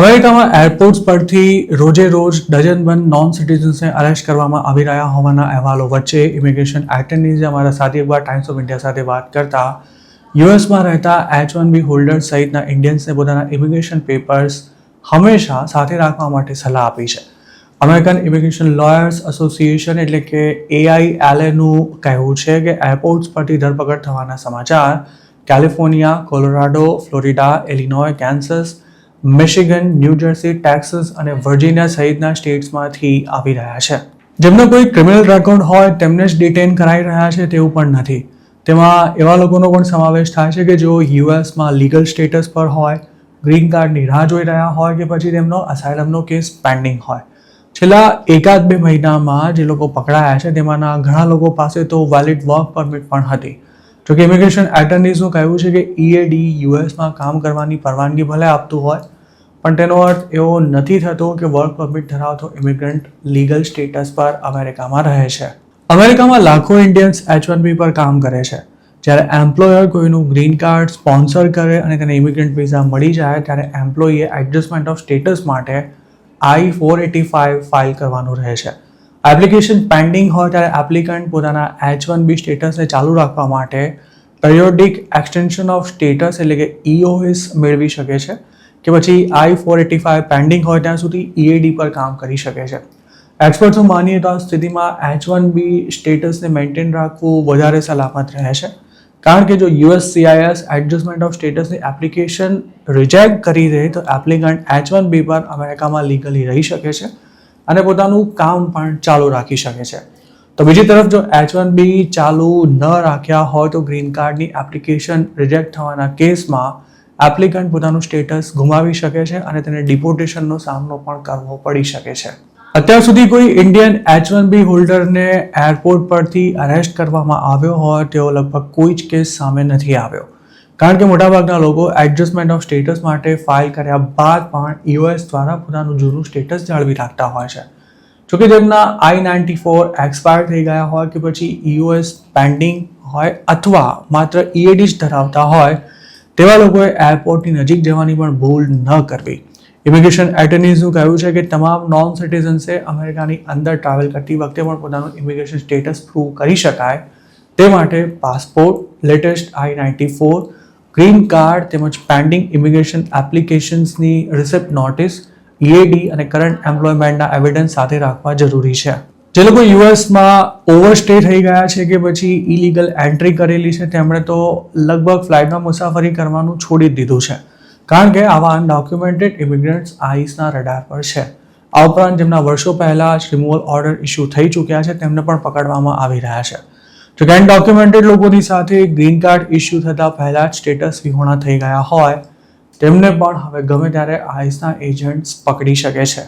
અમેરિકામાં એરપોર્ટ્સ પરથી રોજે રોજ ડઝનબંધ નોન સિટીઝન્સને અરેસ્ટ કરવામાં આવી રહ્યા હોવાના અહેવાલો વચ્ચે ઇમિગ્રેશન એટર્નીઝે અમારા સાથી અખબાર ટાઈમ્સ ઓફ ઇન્ડિયા સાથે વાત કરતા યુએસમાં રહેતા H1B હોલ્ડર્સ સહિતના ઇન્ડિયન્સને પોતાના ઇમિગ્રેશન પેપર્સ હંમેશા સાથે રાખવા માટે સલાહ આપી છે. અમેરિકન ઇમિગ્રેશન લોયર્સ એસોસિએશન એટલે કે AILAનું કહેવું છે કે એરપોર્ટ્સ પરથી ધરપકડ થવાના સમાચાર California, Colorado, Florida, Illinois, Kansas, Michigan, New Jersey, Texas અને વર્જિનિયા સહિતના સ્ટેટ્સમાંથી આવી રહ્યા છે. જેમનો કોઈ ક્રિમિનલ રેકોર્ડ હોય તેમને જ ડિટેન કરાઈ રહ્યા છે તેવું પણ નથી. તેમાં એવા લોકોનો પણ સમાવેશ થાય છે કે જેઓ યુએસમાં લીગલ સ્ટેટસ પર હોય, ગ્રીન કાર્ડની રાહ જોઈ રહ્યા હોય કે પછી તેમનો અસાયલમનો કેસ પેન્ડિંગ હોય. છેલ્લા 1-2 મહિનામાં જે લોકો પકડાયા છે તેમાંના ઘણા લોકો પાસે તો વેલિડ વર્ક પરમિટ પણ હતી. જોકે ઇમિગ્રેશન એટર્નીઝનું કહેવું છે કે EAD યુએસમાં કામ કરવાની પરવાનગી ભલે આપતું હોય પણ તેનો અર્થ એવો નથી થતો કે વર્ક પરમિટ ધરાવતો ઇમિગ્રન્ટ લીગલ સ્ટેટસ પર અમેરિકામાં રહે છે. અમેરિકામાં લાખો ઇન્ડિયન્સ H1B પર કામ કરે છે. જ્યારે એમ્પ્લોયર કોઈનું ગ્રીન કાર્ડ સ્પોન્સર કરે અને તેને ઇમિગ્રન્ટ વિઝા મળી જાય ત્યારે એમ્પ્લોયીએ એડજસ્ટમેન્ટ ઓફ સ્ટેટસ માટે I-485 ફાઇલ કરવાનું રહે છે. એપ્લિકેશન પેન્ડિંગ હોય ત્યારે એપ્લિકન્ટ પોતાના H1B સ્ટેટસને ચાલુ રાખવા માટે પિરિયોડિક એક્સટેન્શન ઓફ સ્ટેટસ એટલે કે EOS મેળવી શકે છે કે પછી I-485 પેન્ડિંગ હોય ત્યાં સુધી EAD પર કામ કરી શકે છે. એક્સપર્ટ્સનું માનીએ તો આ સ્થિતિમાં H1B સ્ટેટસને મેન્ટેન રાખવું વધારે સલામત રહે છે. કારણ કે જો USCIS એડજસ્ટમેન્ટ ઓફ સ્ટેટસની એપ્લિકેશન રિજેક્ટ કરી દે તો એપ્લિકન્ટ H1B પર અમેરિકામાં લીગલી રહી શકે છે અને પોતાનું કામ પણ ચાલુ રાખી શકે છે. તો બીજી તરફ જો H1B ચાલુ ન રાખ્યા હોય તો ગ્રીન કાર્ડની એપ્લિકેશન રિજેક્ટ થવાના કેસમાં એપ્લિકન્ટ પોતાનું સ્ટેટસ ગુમાવી શકે છે અને તેને ડિપોર્ટેશનનો સામનો પણ કરવો પડી શકે છે. અત્યાર સુધી કોઈ ઇન્ડિયન H1B હોલ્ડરને એરપોર્ટ પરથી અરેસ્ટ કરવામાં આવ્યો હોય તેવો લગભગ કોઈ જ કેસ સામે નથી આવ્યો. કારણ કે મોટાભાગના લોકો એડજસ્ટમેન્ટ ઓફ સ્ટેટસ માટે ફાઇલ કર્યા બાદ પણ US દ્વારા પોતાનું જૂનું સ્ટેટસ જાળવી રાખતા હોય છે. જોકે તેમના I-94 એક્સપાયર થઈ ગયા હોય કે પછી EOS પેન્ડિંગ હોય અથવા માત્ર EAD જ ધરાવતા હોય તેવા લોકોએ એરપોર્ટની નજીક જવાની પણ ભૂલ ન કરવી. ઇમિગ્રેશન એટર્નીઝનું કહેવું છે કે તમામ નોન સિટીઝન્સે અમેરિકાની અંદર ટ્રાવેલ કરતી વખતે પણ પોતાનું ઇમિગ્રેશન સ્ટેટસ પ્રૂવ કરી શકાય તે માટે passport, latest I-94, green card તેમજ પેન્ડિંગ ઇમિગ્રેશન એપ્લિકેશન્સની રિસિપ્ટ નોટિસ, EAD અને કરંટ એમ્પ્લોયમેન્ટના એવિડન્સ સાથે રાખવા જરૂરી છે. જે લોકો યુએસમાં ઓવરસ્ટે થઈ ગયા છે કે પછી ઇલીગલ એન્ટ્રી કરેલી છે તેમણે તો લગભગ ફ્લાઇટમાં મુસાફરી કરવાનું છોડી જ દીધું છે. કારણ કે આવા અનડોક્યુમેન્ટેડ ઇમિગ્રન્ટ્સ આઈસના રડાર પર છે. આ ઉપરાંત જેમના વર્ષો પહેલા જ રિમૂવલ ઓર્ડર ઇસ્યુ થઈ ચૂક્યા છે તેમને પણ પકડવામાં આવી રહ્યા છે. જો કે અનડોક્યુમેન્ટેડ લોકોની સાથે ગ્રીન કાર્ડ ઇસ્યુ થતાં પહેલા જ સ્ટેટસ વિહોણા થઈ ગયા હોય તેમને પણ હવે ગમે ત્યારે આઈસના એજન્ટ્સ પકડી શકે છે.